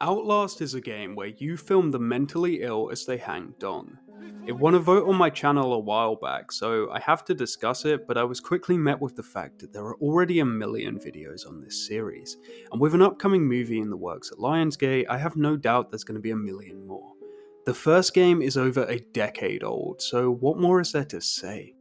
Outlast is a game where you film the mentally ill as they hang dong. It won a vote on my channel a while back, so I have to discuss it, but I was quickly met with the fact that there are already a million videos on this series, and with an upcoming movie in the works at Lionsgate, I have no doubt there's going to be a million more. The first game is over a decade old, so what more is there to say?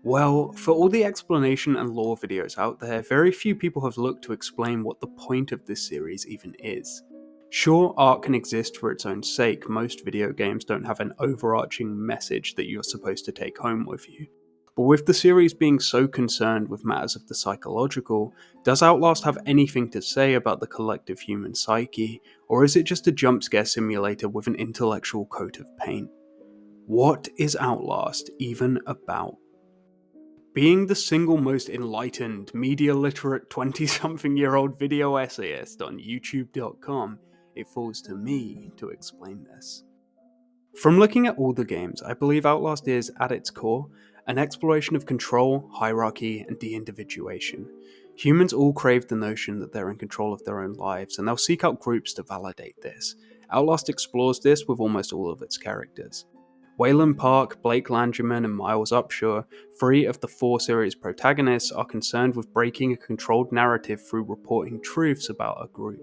Well, for all the explanation and lore videos out there, very few people have looked to explain what the point of this series even is. Sure, art can exist for its own sake, most video games don't have an overarching message that you're supposed to take home with you. But with the series being so concerned with matters of the psychological, does Outlast have anything to say about the collective human psyche, or is it just a jump scare simulator with an intellectual coat of paint? What is Outlast even about? Being the single most enlightened, media literate 20 something year old video essayist on YouTube.com, it falls to me to explain this. From looking at all the games, I believe Outlast is, at its core, an exploration of control, hierarchy, and de-individuation. Humans all crave the notion that they're in control of their own lives, and they'll seek out groups to validate this. Outlast explores this with almost all of its characters. Wayland Park, Blake Langerman, and Miles Upshur, three of the four series protagonists, are concerned with breaking a controlled narrative through reporting truths about a group.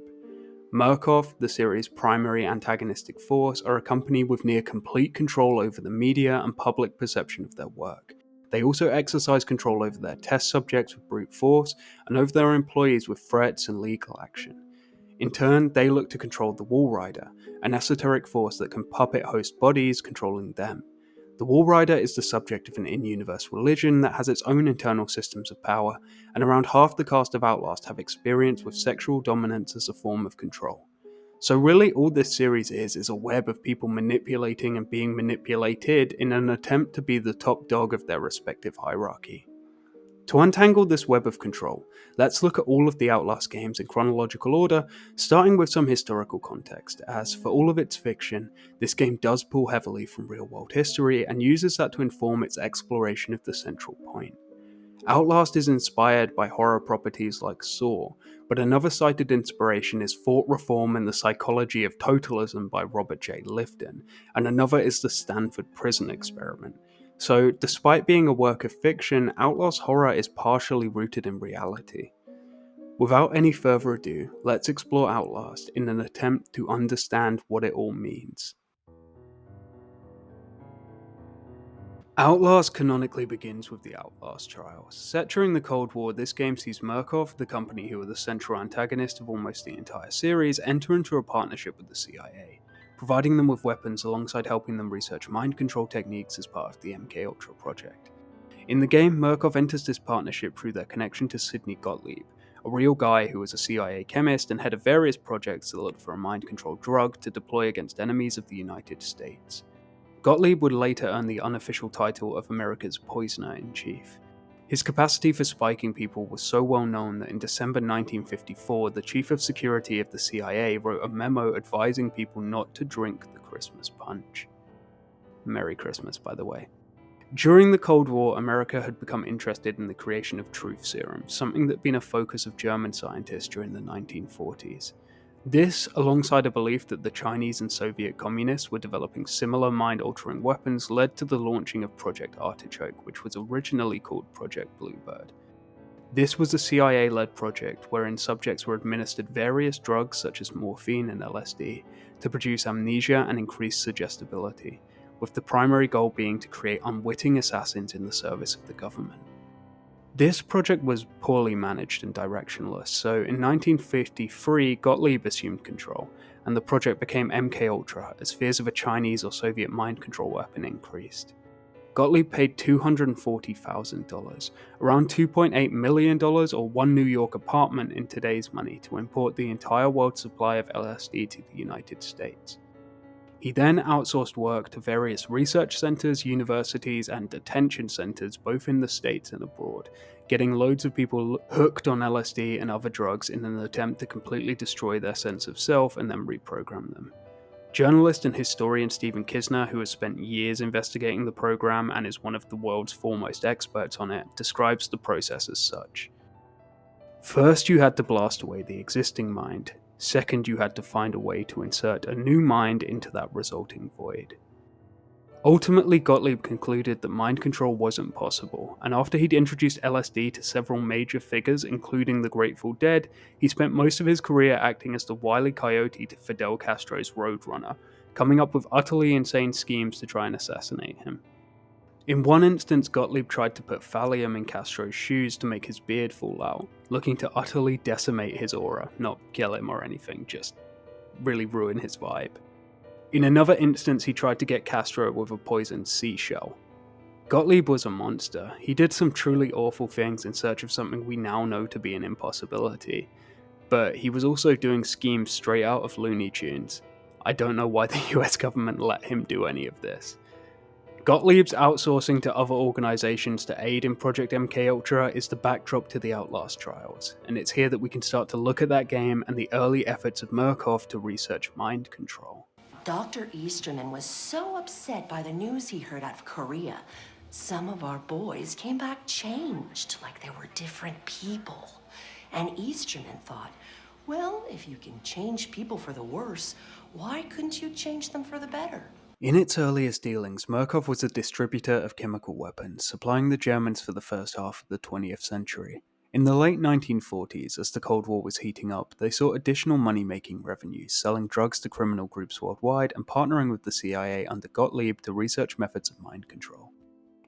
Murkoff, the series' primary antagonistic force, are a company with near complete control over the media and public perception of their work. They also exercise control over their test subjects with brute force, and over their employees with threats and legal action. In turn, they look to control the Wall Rider, an esoteric force that can puppet host bodies, controlling them. The Wall Rider is the subject of an in-universe religion that has its own internal systems of power, and around half the cast of Outlast have experience with sexual dominance as a form of control. So really all this series is a web of people manipulating and being manipulated in an attempt to be the top dog of their respective hierarchy. To untangle this web of control, let's look at all of the Outlast games in chronological order, starting with some historical context, as for all of its fiction, this game does pull heavily from real-world history and uses that to inform its exploration of the central point. Outlast is inspired by horror properties like Saw, but another cited inspiration is Thought Reform and the Psychology of Totalism by Robert J. Lifton, and another is the Stanford Prison Experiment. So, despite being a work of fiction, Outlast horror is partially rooted in reality. Without any further ado, let's explore Outlast in an attempt to understand what it all means. Outlast canonically begins with the Outlast Trials. Set during the Cold War, this game sees Murkoff, the company who are the central antagonist of almost the entire series, enter into a partnership with the CIA, providing them with weapons alongside helping them research mind control techniques as part of the MKUltra project. In the game, Murkoff enters this partnership through their connection to Sidney Gottlieb, a real guy who was a CIA chemist and head of various projects that looked for a mind control drug to deploy against enemies of the United States. Gottlieb would later earn the unofficial title of America's Poisoner-in-Chief. His capacity for spiking people was so well known that in December 1954, the Chief of Security of the CIA wrote a memo advising people not to drink the Christmas punch. Merry Christmas, by the way. During the Cold War, America had become interested in the creation of truth serums, something that had been a focus of German scientists during the 1940s. This, alongside a belief that the Chinese and Soviet communists were developing similar mind-altering weapons, led to the launching of Project Artichoke, which was originally called Project Bluebird. This was a CIA-led project wherein subjects were administered various drugs such as morphine and LSD to produce amnesia and increase suggestibility, with the primary goal being to create unwitting assassins in the service of the government. This project was poorly managed and directionless, so in 1953 Gottlieb assumed control, and the project became MKUltra as fears of a Chinese or Soviet mind control weapon increased. Gottlieb paid $240,000, around $2.8 million or one New York apartment in today's money, to import the entire world's supply of LSD to the United States. He then outsourced work to various research centers, universities, and detention centers both in the States and abroad, getting loads of people hooked on LSD and other drugs in an attempt to completely destroy their sense of self and then reprogram them. Journalist and historian Stephen Kisner, who has spent years investigating the program and is one of the world's foremost experts on it, describes the process as such. First, you had to blast away the existing mind. Second, you had to find a way to insert a new mind into that resulting void. Ultimately, Gottlieb concluded that mind control wasn't possible, and after he'd introduced LSD to several major figures, including the Grateful Dead, he spent most of his career acting as the wily coyote to Fidel Castro's Roadrunner, coming up with utterly insane schemes to try and assassinate him. In one instance, Gottlieb tried to put thallium in Castro's shoes to make his beard fall out, looking to utterly decimate his aura, not kill him or anything, just really ruin his vibe. In another instance, he tried to get Castro with a poisoned seashell. Gottlieb was a monster. He did some truly awful things in search of something we now know to be an impossibility, but he was also doing schemes straight out of Looney Tunes. I don't know why the US government let him do any of this. Gottlieb's outsourcing to other organizations to aid in Project MKUltra is the backdrop to the Outlast Trials, and it's here that we can start to look at that game and the early efforts of Murkoff to research mind control. Dr. Easterman was so upset by the news he heard out of Korea. Some of our boys came back changed, like they were different people. And Easterman thought, well, if you can change people for the worse, why couldn't you change them for the better? In its earliest dealings, Murkoff was a distributor of chemical weapons, supplying the Germans for the first half of the 20th century. In the late 1940s, as the Cold War was heating up, they sought additional money-making revenues, selling drugs to criminal groups worldwide and partnering with the CIA under Gottlieb to research methods of mind control.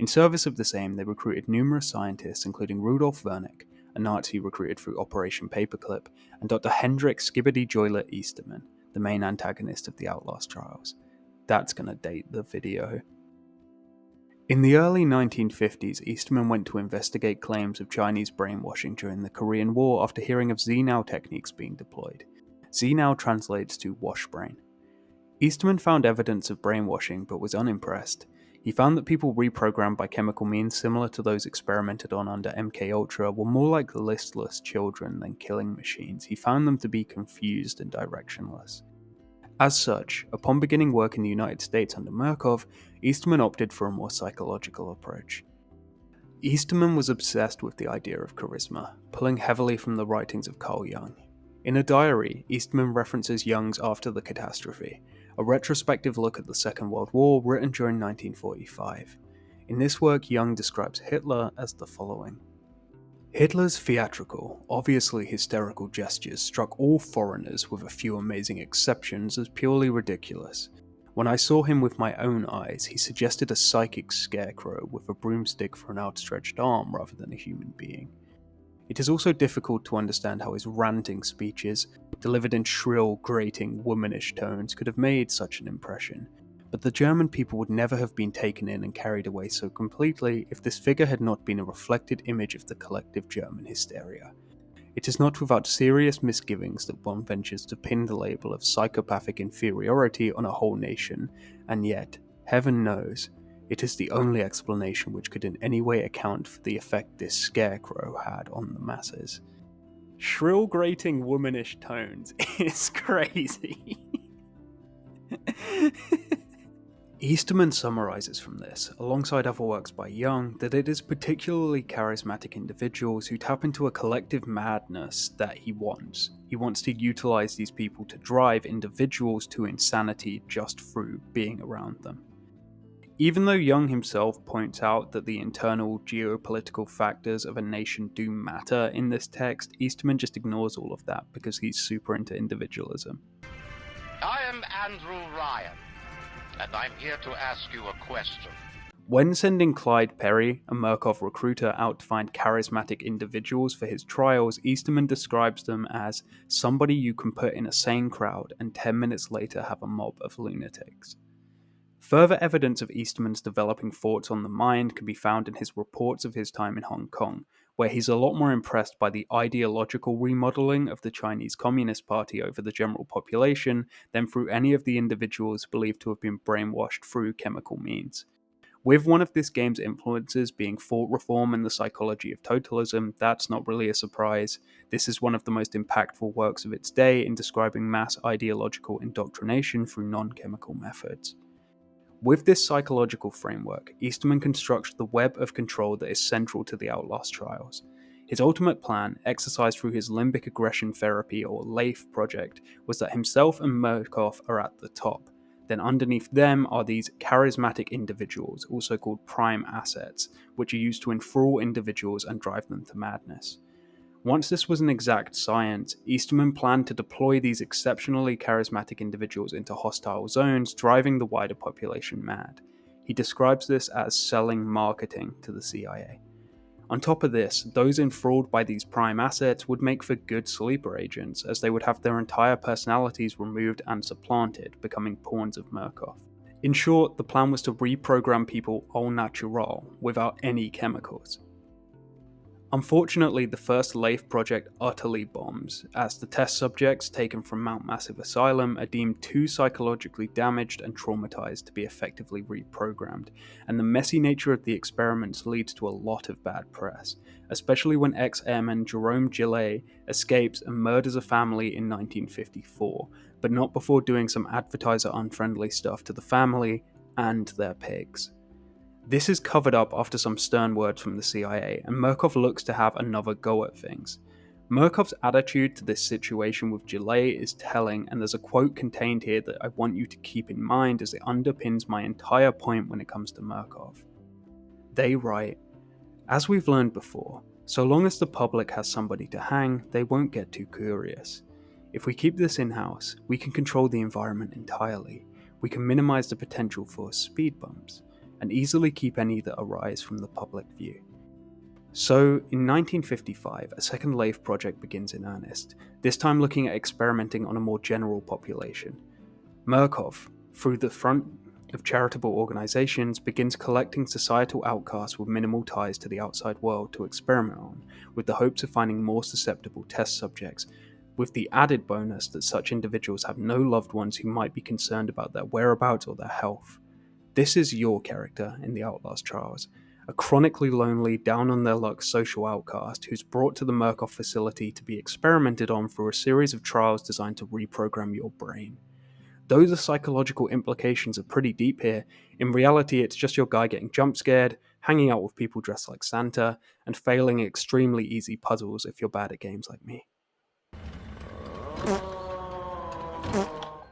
In service of this aim, they recruited numerous scientists, including Rudolf Wernick, a Nazi recruited through Operation Paperclip, and Dr. Hendrik Skibbity Joyler Easterman, the main antagonist of the Outlast Trials. That's gonna date the video. In the early 1950s, Easterman went to investigate claims of Chinese brainwashing during the Korean War after hearing of Z-Now techniques being deployed. Z-Now translates to wash brain. Easterman found evidence of brainwashing but was unimpressed. He found that people reprogrammed by chemical means similar to those experimented on under MKUltra were more like listless children than killing machines. He found them to be confused and directionless. As such, upon beginning work in the United States under Murkoff, Easterman opted for a more psychological approach. Easterman was obsessed with the idea of charisma, pulling heavily from the writings of Carl Jung. In a diary, Easterman references Jung's After the Catastrophe, a retrospective look at the Second World War written during 1945. In this work, Jung describes Hitler as the following. Hitler's theatrical, obviously hysterical gestures struck all foreigners, with a few amazing exceptions, as purely ridiculous. When I saw him with my own eyes, he suggested a psychic scarecrow with a broomstick for an outstretched arm rather than a human being. It is also difficult to understand how his ranting speeches, delivered in shrill, grating, womanish tones, could have made such an impression. But the German people would never have been taken in and carried away so completely if this figure had not been a reflected image of the collective German hysteria. It is not without serious misgivings that one ventures to pin the label of psychopathic inferiority on a whole nation, and yet, heaven knows, it is the only explanation which could in any way account for the effect this scarecrow had on the masses. Shrill, grating, womanish tones is crazy. Easterman summarizes from this, alongside other works by Jung, that it is particularly charismatic individuals who tap into a collective madness that he wants. He wants to utilize these people to drive individuals to insanity just through being around them. Even though Jung himself points out that the internal geopolitical factors of a nation do matter in this text, Easterman just ignores all of that because he's super into individualism. I am Andrew Ryan, and I'm here to ask you a question. When sending Clyde Perry, a Murkoff recruiter, out to find charismatic individuals for his trials, Easterman describes them as somebody you can put in a sane crowd and 10 minutes later have a mob of lunatics. Further evidence of Easterman's developing thoughts on the mind can be found in his reports of his time in Hong Kong, where he's a lot more impressed by the ideological remodeling of the Chinese Communist Party over the general population than through any of the individuals believed to have been brainwashed through chemical means. With one of this game's influences being thought reform and the psychology of totalism, that's not really a surprise. This is one of the most impactful works of its day in describing mass ideological indoctrination through non-chemical methods. With this psychological framework, Easterman constructs the web of control that is central to the Outlast Trials. His ultimate plan, exercised through his limbic aggression therapy or LAIF project, was that himself and Murkoff are at the top. Then underneath them are these charismatic individuals, also called prime assets, which are used to enthrall individuals and drive them to madness. Once this was an exact science, Easterman planned to deploy these exceptionally charismatic individuals into hostile zones, driving the wider population mad. He describes this as selling marketing to the CIA. On top of this, those enthralled by these prime assets would make for good sleeper agents, as they would have their entire personalities removed and supplanted, becoming pawns of Murkoff. In short, the plan was to reprogram people au naturel, without any chemicals. Unfortunately, the first LAIF project utterly bombs, as the test subjects taken from Mount Massive Asylum are deemed too psychologically damaged and traumatized to be effectively reprogrammed, and the messy nature of the experiments leads to a lot of bad press, especially when ex-airman Jerome Gillet escapes and murders a family in 1954, but not before doing some advertiser-unfriendly stuff to the family and their pigs. This is covered up after some stern words from the CIA, and Murkoff looks to have another go at things. Murkoff's attitude to this situation with Gillet is telling, and there's a quote contained here that I want you to keep in mind as it underpins my entire point when it comes to Murkoff. They write, "As we've learned before, so long as the public has somebody to hang, they won't get too curious. If we keep this in-house, we can control the environment entirely. We can minimize the potential for speed bumps, and easily keep any that arise from the public view." So, in 1955, a second LAIF project begins in earnest, this time looking at experimenting on a more general population. Murkoff, through the front of charitable organizations, begins collecting societal outcasts with minimal ties to the outside world to experiment on, with the hopes of finding more susceptible test subjects, with the added bonus that such individuals have no loved ones who might be concerned about their whereabouts or their health. This is your character in the Outlast Trials, a chronically lonely, down-on-their-luck social outcast who's brought to the Murkoff facility to be experimented on through a series of trials designed to reprogram your brain. Though the psychological implications are pretty deep here, in reality it's just your guy getting jump-scared, hanging out with people dressed like Santa, and failing extremely easy puzzles if you're bad at games like me.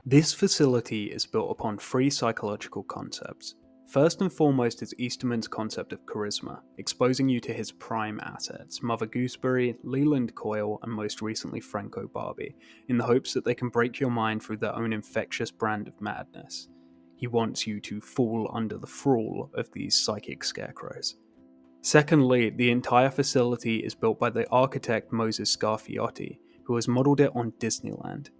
This facility is built upon three psychological concepts. First and foremost is Easterman's concept of charisma, exposing you to his prime assets, Mother Gooseberry, Leland Coyle, and most recently Franco Barbie, in the hopes that they can break your mind through their own infectious brand of madness. He wants you to fall under the thrall of these psychic scarecrows. Secondly, the entire facility is built by the architect Moses Scarfiotti, who has modelled it on Disneyland.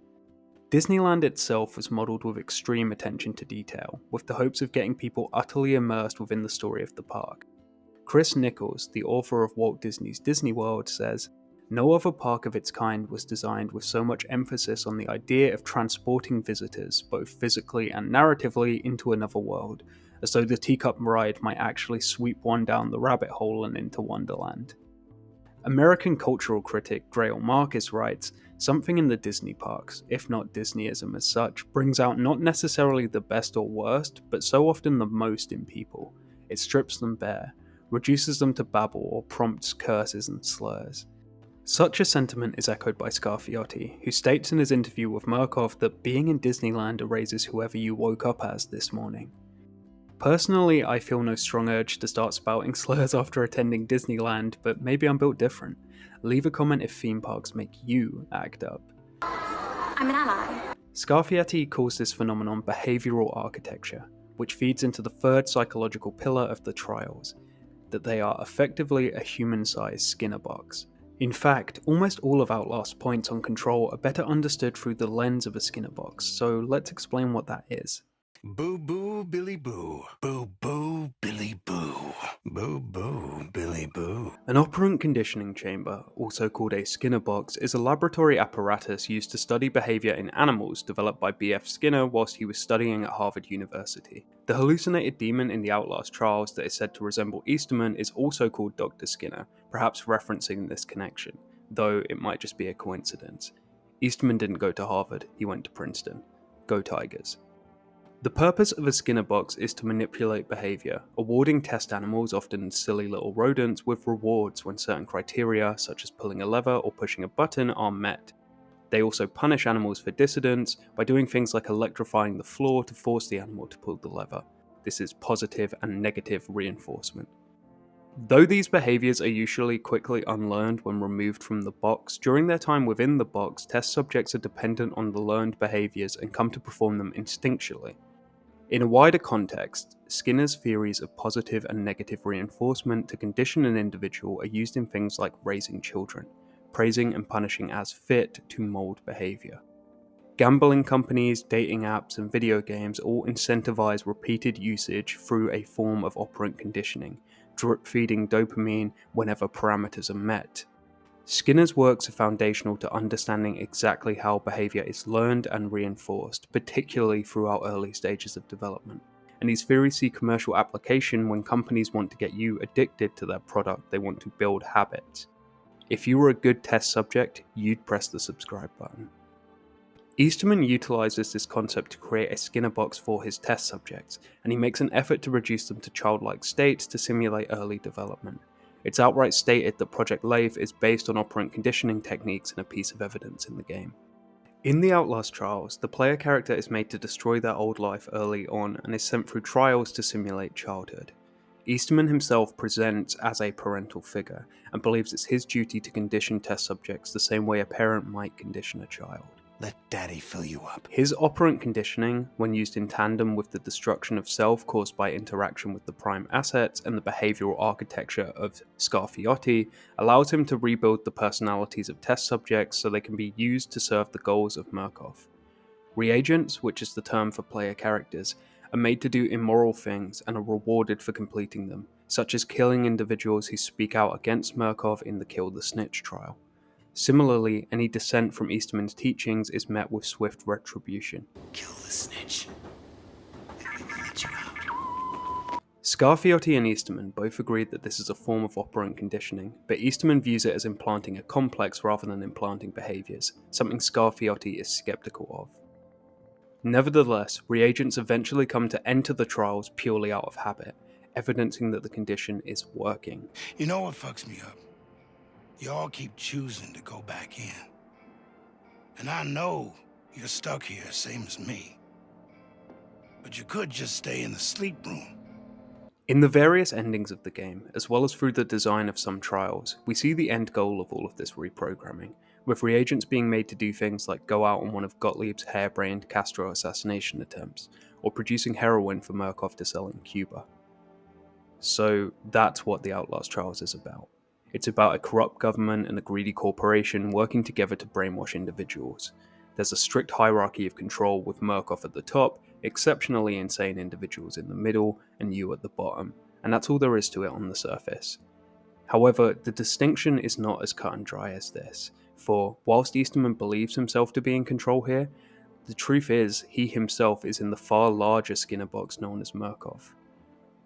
Disneyland itself was modelled with extreme attention to detail, with the hopes of getting people utterly immersed within the story of the park. Chris Nichols, the author of Walt Disney's Disney World, says, "No other park of its kind was designed with so much emphasis on the idea of transporting visitors, both physically and narratively, into another world, as though the teacup ride might actually sweep one down the rabbit hole and into Wonderland." American cultural critic Grail Marcus writes, "Something in the Disney parks, if not Disneyism as such, brings out not necessarily the best or worst, but so often the most in people. It strips them bare, reduces them to babble, or prompts curses and slurs." Such a sentiment is echoed by Scarfiotti, who states in his interview with Murkoff that being in Disneyland erases whoever you woke up as this morning. Personally, I feel no strong urge to start spouting slurs after attending Disneyland, but maybe I'm built different. Leave a comment if theme parks make you act up. I'm an ally. Scarfietti calls this phenomenon behavioural architecture, which feeds into the third psychological pillar of the trials, that they are effectively a human-sized Skinner box. In fact, almost all of Outlast's points on control are better understood through the lens of a Skinner box, so let's explain what that is. Boo boo Billy Boo. Boo boo Billy Boo. Boo boo Billy Boo. An operant conditioning chamber, also called a Skinner box, is a laboratory apparatus used to study behaviour in animals developed by B.F. Skinner whilst he was studying at Harvard University. The hallucinated demon in the Outlast Trials that is said to resemble Easterman is also called Dr. Skinner, perhaps referencing this connection, though it might just be a coincidence. Easterman didn't go to Harvard, he went to Princeton. Go Tigers. The purpose of a Skinner box is to manipulate behavior, awarding test animals, often silly little rodents, with rewards when certain criteria, such as pulling a lever or pushing a button, are met. They also punish animals for dissidence by doing things like electrifying the floor to force the animal to pull the lever. This is positive and negative reinforcement. Though these behaviors are usually quickly unlearned when removed from the box, during their time within the box, test subjects are dependent on the learned behaviors and come to perform them instinctually. In a wider context, Skinner's theories of positive and negative reinforcement to condition an individual are used in things like raising children, praising and punishing as fit to mold behavior. Gambling companies, dating apps, and video games all incentivize repeated usage through a form of operant conditioning, drip feeding dopamine whenever parameters are met. Skinner's works are foundational to understanding exactly how behavior is learned and reinforced, particularly throughout early stages of development. And these theories see commercial application when companies want to get you addicted to their product. They want to build habits. If you were a good test subject, you'd press the subscribe button. Easterman utilizes this concept to create a Skinner box for his test subjects, and he makes an effort to reduce them to childlike states to simulate early development. It's outright stated that Project Lathe is based on operant conditioning techniques and a piece of evidence in the game. In the Outlast Trials, the player character is made to destroy their old life early on and is sent through trials to simulate childhood. Easterman himself presents as a parental figure and believes it's his duty to condition test subjects the same way a parent might condition a child. Let Daddy fill you up. His operant conditioning, when used in tandem with the destruction of self caused by interaction with the prime assets and the behavioral architecture of Scarfiotti, allows him to rebuild the personalities of test subjects so they can be used to serve the goals of Murkoff. Reagents, which is the term for player characters, are made to do immoral things and are rewarded for completing them, such as killing individuals who speak out against Murkoff in the Kill the Snitch trial. Similarly, any dissent from Easterman's teachings is met with swift retribution. Kill the snitch, and we will let you out. Scarfiotti and Easterman both agreed that this is a form of operant conditioning, but Easterman views it as implanting a complex rather than implanting behaviors, something Scarfiotti is skeptical of. Nevertheless, reagents eventually come to enter the trials purely out of habit, evidencing that the condition is working. You know what fucks me up? Y'all keep choosing to go back in. And I know you're stuck here, same as me. But you could just stay in the sleep room. In the various endings of the game, as well as through the design of some trials, we see the end goal of all of this reprogramming, with reagents being made to do things like go out on one of Gottlieb's harebrained Castro assassination attempts, or producing heroin for Murkoff to sell in Cuba. So that's what the Outlast Trials is about. It's about a corrupt government and a greedy corporation working together to brainwash individuals. There's a strict hierarchy of control with Murkoff at the top, exceptionally insane individuals in the middle, and you at the bottom, and that's all there is to it on the surface. However, the distinction is not as cut and dry as this, for whilst Easterman believes himself to be in control here, the truth is he himself is in the far larger Skinner box known as Murkoff.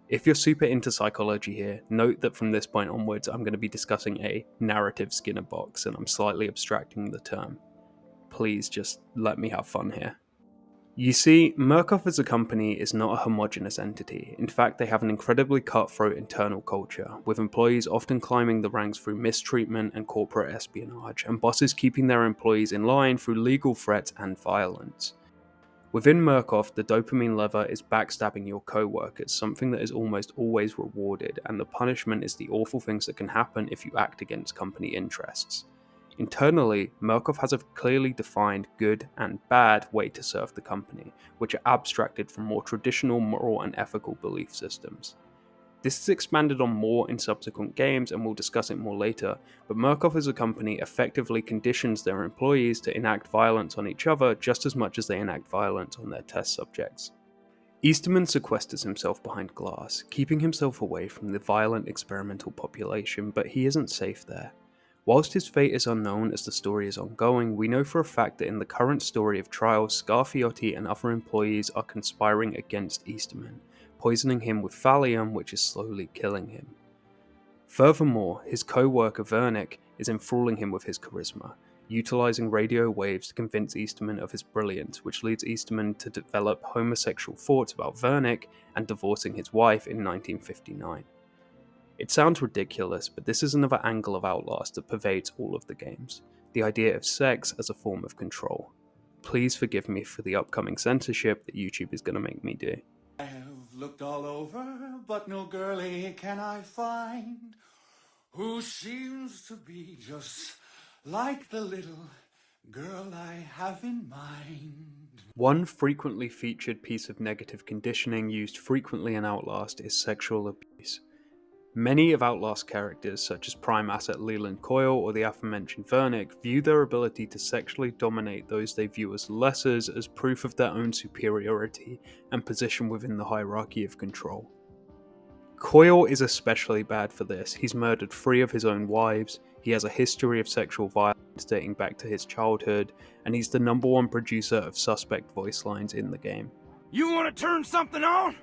If you're super into psychology here, note that from this point onwards I'm going to be discussing a narrative Skinner box and I'm slightly abstracting the term. Please just let me have fun here. You see, Murkoff as a company is not a homogenous entity. In fact, they have an incredibly cutthroat internal culture, with employees often climbing the ranks through mistreatment and corporate espionage, and bosses keeping their employees in line through legal threats and violence. Within Murkoff, the dopamine lever is backstabbing your co-workers, something that is almost always rewarded, and the punishment is the awful things that can happen if you act against company interests. Internally, Murkoff has a clearly defined good and bad way to serve the company, which are abstracted from more traditional moral and ethical belief systems. This is expanded on more in subsequent games, and we'll discuss it more later, but Murkoff as a company effectively conditions their employees to enact violence on each other just as much as they enact violence on their test subjects. Easterman sequesters himself behind glass, keeping himself away from the violent experimental population, but he isn't safe there. Whilst his fate is unknown as the story is ongoing, we know for a fact that in the current story of Trials, Scarfiotti and other employees are conspiring against Easterman, poisoning him with thallium, which is slowly killing him. Furthermore, his co-worker Vernick is enthralling him with his charisma, utilizing radio waves to convince Easterman of his brilliance, which leads Easterman to develop homosexual thoughts about Wernick and divorcing his wife in 1959. It sounds ridiculous, but this is another angle of Outlast that pervades all of the games: the idea of sex as a form of control. Please forgive me for the upcoming censorship that YouTube is going to make me do. I have looked all over, but no girlie can I find who seems to be just like the little girl I have in mind. One frequently featured piece of negative conditioning used frequently in Outlast is sexual abuse. Many of Outlast characters, such as Prime Asset Leland Coyle or the aforementioned Wernick, view their ability to sexually dominate those they view as lessers as proof of their own superiority and position within the hierarchy of control. Coyle is especially bad for this. He's murdered 3 of his own wives, he has a history of sexual violence dating back to his childhood, and he's the #1 producer of suspect voice lines in the game. You want to turn something on?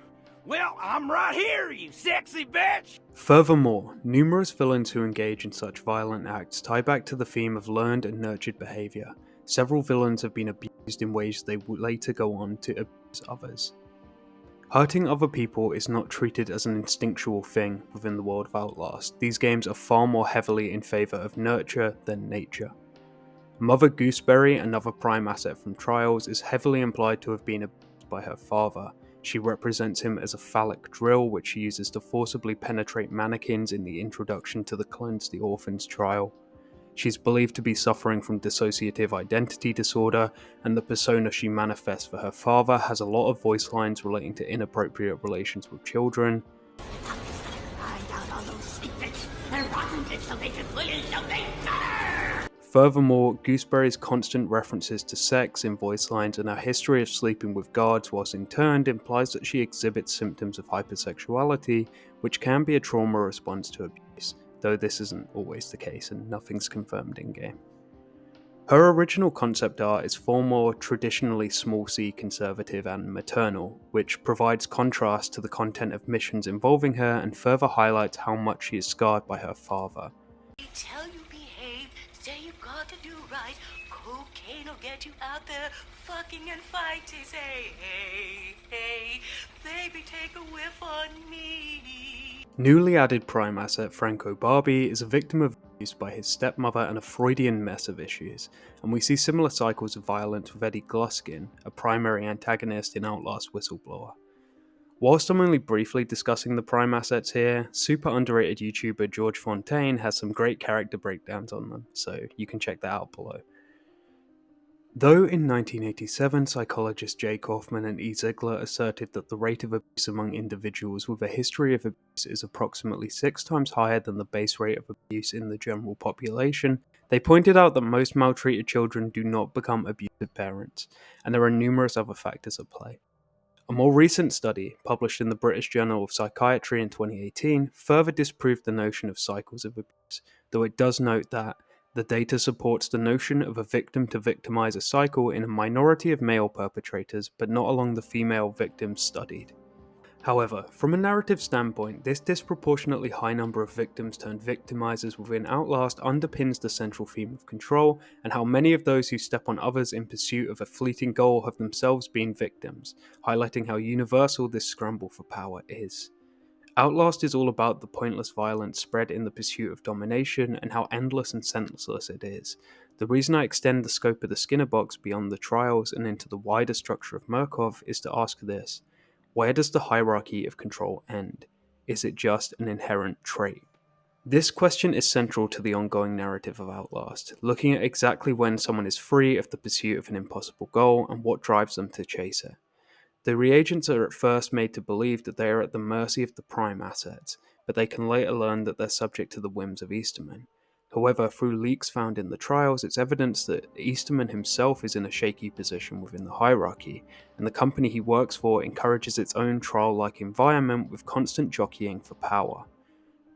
Well, I'm right here, you sexy bitch! Furthermore, numerous villains who engage in such violent acts tie back to the theme of learned and nurtured behaviour. Several villains have been abused in ways they would later go on to abuse others. Hurting other people is not treated as an instinctual thing within the world of Outlast. These games are far more heavily in favour of nurture than nature. Mother Gooseberry, another prime asset from Trials, is heavily implied to have been abused by her father. She represents him as a phallic drill which she uses to forcibly penetrate mannequins in the introduction to the Cleanse the Orphans trial. She's believed to be suffering from dissociative identity disorder, and the persona she manifests for her father has a lot of voice lines relating to inappropriate relations with children. Furthermore, Gooseberry's constant references to sex in voice lines and her history of sleeping with guards whilst interned implies that she exhibits symptoms of hypersexuality, which can be a trauma response to abuse, though this isn't always the case and nothing's confirmed in-game. Her original concept art is far more traditionally small c conservative and maternal, which provides contrast to the content of missions involving her and further highlights how much she is scarred by her father. Tell you behave, say you got to do right. Cocaine will get you out there fucking and fighting. Say, hey, baby, take a whiff on me. Newly added prime asset Franco Barbie is a victim of abuse by his stepmother and a Freudian mess of issues, and we see similar cycles of violence with Eddie Gluskin, a primary antagonist in Outlast Whistleblower. Whilst I'm only briefly discussing the prime assets here, super underrated YouTuber George Fontaine has some great character breakdowns on them, so you can check that out below. Though in 1987 psychologists Jay Kaufman and E. Ziegler asserted that the rate of abuse among individuals with a history of abuse is approximately 6 times higher than the base rate of abuse in the general population, they pointed out that most maltreated children do not become abusive parents, and there are numerous other factors at play. A more recent study, published in the British Journal of Psychiatry in 2018, further disproved the notion of cycles of abuse, though it does note that the data supports the notion of a victim-to-victimizer cycle in a minority of male perpetrators, but not along the female victims studied. However, from a narrative standpoint, this disproportionately high number of victims turned victimizers within Outlast underpins the central theme of control, and how many of those who step on others in pursuit of a fleeting goal have themselves been victims, highlighting how universal this scramble for power is. Outlast is all about the pointless violence spread in the pursuit of domination and how endless and senseless it is. The reason I extend the scope of the Skinner box beyond the trials and into the wider structure of Murkoff is to ask this: where does the hierarchy of control end? Is it just an inherent trait? This question is central to the ongoing narrative of Outlast, looking at exactly when someone is free of the pursuit of an impossible goal and what drives them to chase it. The reagents are at first made to believe that they are at the mercy of the prime assets, but they can later learn that they're subject to the whims of Easterman. However, through leaks found in the trials, it's evidence that Easterman himself is in a shaky position within the hierarchy, and the company he works for encourages its own trial-like environment with constant jockeying for power.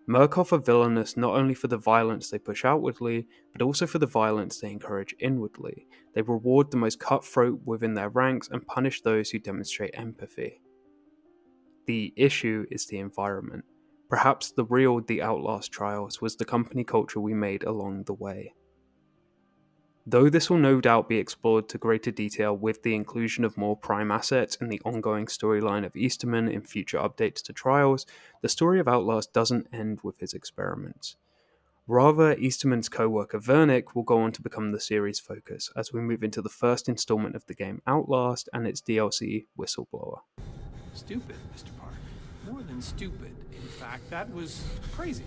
Murkoff are villainous not only for the violence they push outwardly, but also for the violence they encourage inwardly. They reward the most cutthroat within their ranks and punish those who demonstrate empathy. The issue is the environment. Perhaps the real The Outlast Trials was the company culture we made along the way. Though this will no doubt be explored to greater detail with the inclusion of more Prime assets in the ongoing storyline of Easterman in future updates to Trials, the story of Outlast doesn't end with his experiments. Rather, Easterman's co-worker Vernick will go on to become the series' focus as we move into the first installment of the game Outlast and its DLC, Whistleblower. Stupid, Mr. Park. More than stupid. In fact, that was crazy.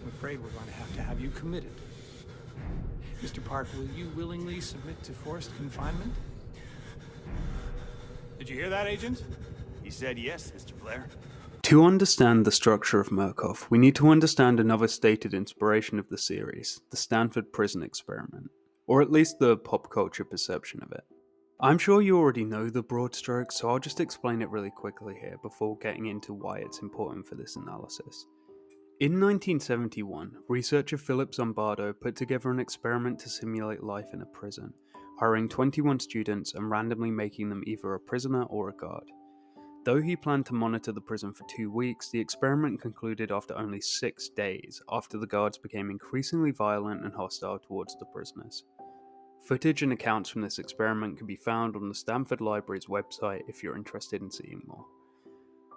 I'm afraid we're going to have you committed. Mr. Park, will you willingly submit to forced confinement? Did you hear that, Agent? He said yes, Mr. Blair. To understand the structure of Murkoff, we need to understand another stated inspiration of the series, the Stanford Prison Experiment, or at least the pop culture perception of it. I'm sure you already know the broad strokes, so I'll just explain it really quickly here before getting into why it's important for this analysis. In 1971, researcher Philip Zimbardo put together an experiment to simulate life in a prison, hiring 21 students and randomly making them either a prisoner or a guard. Though he planned to monitor the prison for 2 weeks, the experiment concluded after only 6 days, after the guards became increasingly violent and hostile towards the prisoners. Footage and accounts from this experiment can be found on the Stanford Library's website if you're interested in seeing more.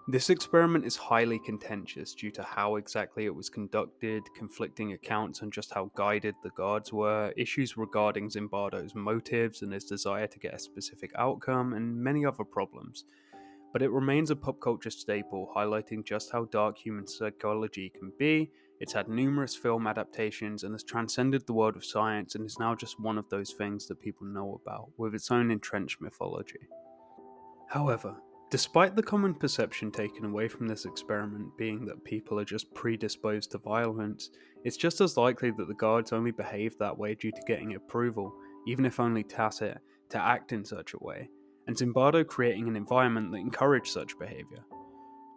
This experiment is highly contentious due to how exactly it was conducted, conflicting accounts on just how guided the guards were, issues regarding Zimbardo's motives and his desire to get a specific outcome, and many other problems. But it remains a pop culture staple, highlighting just how dark human psychology can be. It's had numerous film adaptations and has transcended the world of science and is now just one of those things that people know about, with its own entrenched mythology. However, despite the common perception taken away from this experiment being that people are just predisposed to violence, it's just as likely that the guards only behaved that way due to getting approval, even if only tacit, to act in such a way, and Zimbardo creating an environment that encouraged such behavior.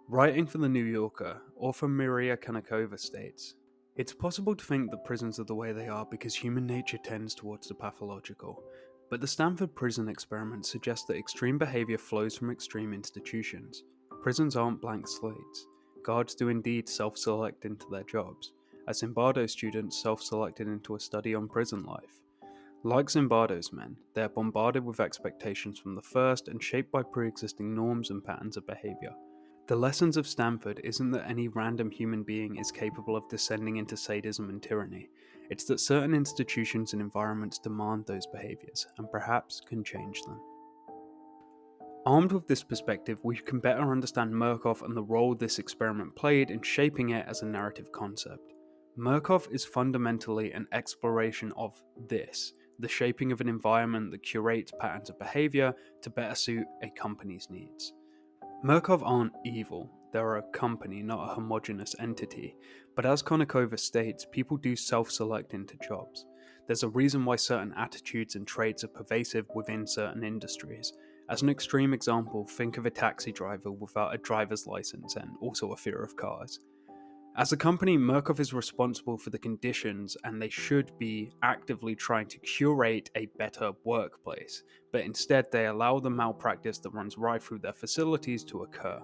Writing for The New Yorker, author Maria Konnikova states, "It's possible to think that prisons are the way they are because human nature tends towards the pathological. But the Stanford Prison Experiment suggests that extreme behavior flows from extreme institutions. Prisons aren't blank slates. Guards do indeed self-select into their jobs, as Zimbardo's students self-selected into a study on prison life. Like Zimbardo's men, they are bombarded with expectations from the first and shaped by pre-existing norms and patterns of behavior. The lessons of Stanford isn't that any random human being is capable of descending into sadism and tyranny. It's that certain institutions and environments demand those behaviors, and perhaps can change them." Armed with this perspective, we can better understand Murkoff and the role this experiment played in shaping it as a narrative concept. Murkoff is fundamentally an exploration of this, the shaping of an environment that curates patterns of behavior to better suit a company's needs. Murkoff aren't evil, they're a company, not a homogeneous entity, but as Konnikova states, people do self-select into jobs. There's a reason why certain attitudes and traits are pervasive within certain industries. As an extreme example, think of a taxi driver without a driver's license and also a fear of cars. As a company, Murkoff is responsible for the conditions and they should be actively trying to curate a better workplace, but instead they allow the malpractice that runs right through their facilities to occur.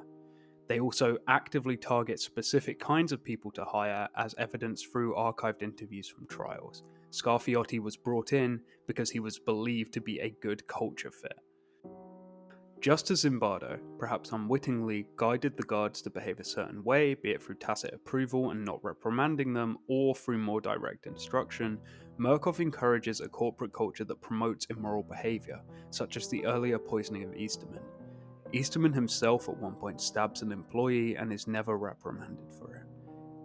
They also actively target specific kinds of people to hire, as evidenced through archived interviews from Trials. Scarfiotti was brought in because he was believed to be a good culture fit. Just as Zimbardo, perhaps unwittingly, guided the guards to behave a certain way, be it through tacit approval and not reprimanding them, or through more direct instruction, Murkoff encourages a corporate culture that promotes immoral behavior, such as the earlier poisoning of Easterman. Easterman himself at one point stabs an employee and is never reprimanded for it.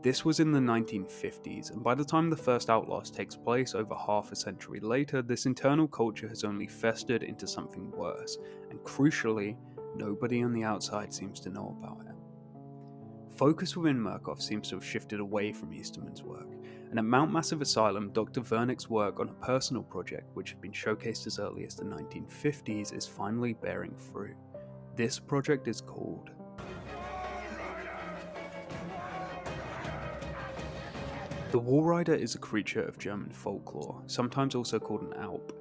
This was in the 1950s, and by the time the first Outlast takes place over half a century later, this internal culture has only festered into something worse, and crucially, nobody on the outside seems to know about it. Focus within Murkoff seems to have shifted away from Easterman's work, and at Mount Massive Asylum, Dr. Vernick's work on a personal project which had been showcased as early as the 1950s is finally bearing fruit. This project is called The Walrider is a creature of German folklore, sometimes also called an Alp.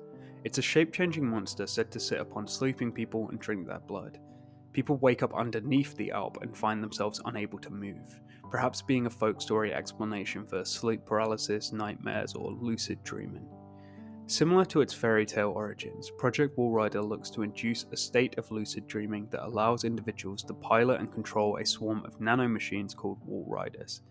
It's a shape-changing monster said to sit upon sleeping people and drink their blood. People wake up underneath the Alp and find themselves unable to move, perhaps being a folk story explanation for sleep paralysis, nightmares, or lucid dreaming. Similar to its fairy tale origins, Project Walrider looks to induce a state of lucid dreaming that allows individuals to pilot and control a swarm of nanomachines called Walriders.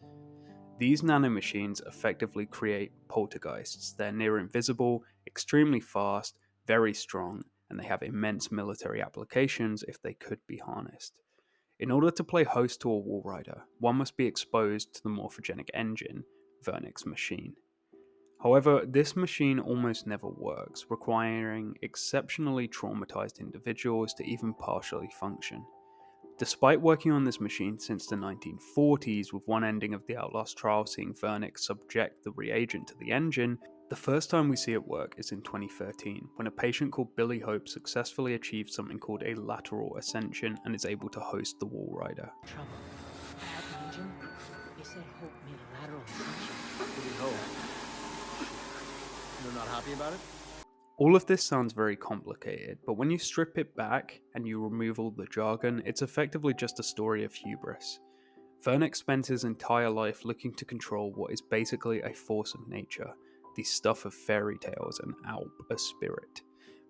These nanomachines effectively create poltergeists. They're near invisible, extremely fast, very strong, and they have immense military applications if they could be harnessed. In order to play host to a Walrider, one must be exposed to the morphogenic engine, Vernick's machine. However, this machine almost never works, requiring exceptionally traumatized individuals to even partially function. Despite working on this machine since the 1940s, with one ending of the Outlast Trials seeing Vernick subject the reagent to the engine, the first time we see it work is in 2013, when a patient called Billy Hope successfully achieved something called a lateral ascension and is able to host the Walrider. Trouble. Bad engine? They said Hope made a lateral ascension. Billy Hope. You're not happy about it? All of this sounds very complicated, but when you strip it back and you remove all the jargon, it's effectively just a story of hubris. Vernick spends his entire life looking to control what is basically a force of nature, the stuff of fairy tales and Alp, a spirit.